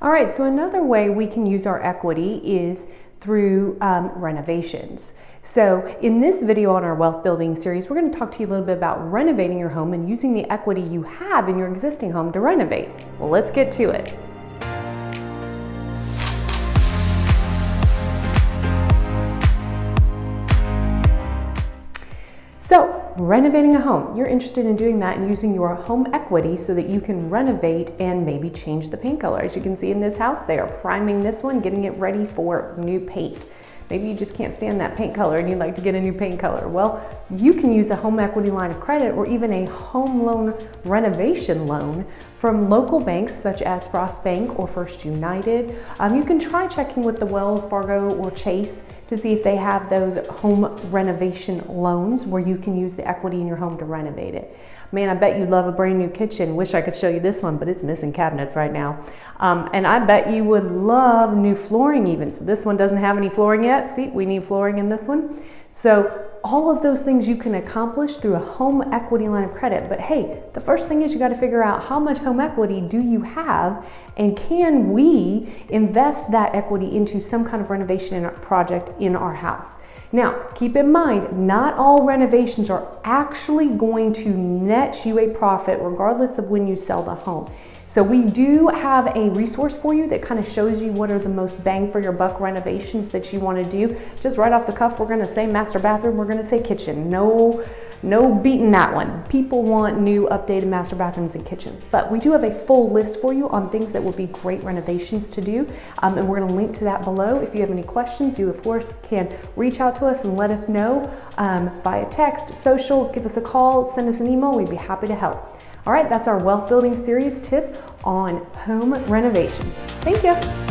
All right, so another way we can use our equity is through renovations. So in this video on our wealth building series, we're going to talk to you a little bit about renovating your home and using the equity you have in your existing home to renovate. Well, let's get to it. So, renovating a home, you're interested in doing that and using your home equity so that you can renovate and maybe change the paint color. As you can see in this house, they are priming this one, getting it ready for new paint. Maybe you just can't stand that paint color and you'd like to get a new paint color. Well, you can use a home equity line of credit or even a home loan renovation loan from local banks such as Frost Bank or First United. You can try checking with the Wells Fargo or Chase to see if they have those home renovation loans where you can use the equity in your home to renovate it. Man, I bet you'd love a brand new kitchen. Wish I could show you this one, but it's missing cabinets right now. And I bet you would love new flooring even. So this one doesn't have any flooring yet. See, we need flooring in this one. So all of those things you can accomplish through a home equity line of credit. But hey, the first thing is you got to figure out how much home equity do you have, and can we invest that equity into some kind of renovation project in our house? Now, keep in mind, not all renovations are actually going to net you a profit regardless of when you sell the home. So we do have a resource for you that kind of shows you what are the most bang for your buck renovations that you want to do. Just right off the cuff, we're going to say master bathroom, we're going to say kitchen. No beating that one. People want new updated master bathrooms and kitchens. But we do have a full list for you on things that would be great renovations to do. And we're going to link to that below. If you have any questions, you of course can reach out to us and let us know via text, social, give us a call, send us an email. We'd be happy to help. All right, that's our wealth building series tip on home renovations. Thank you.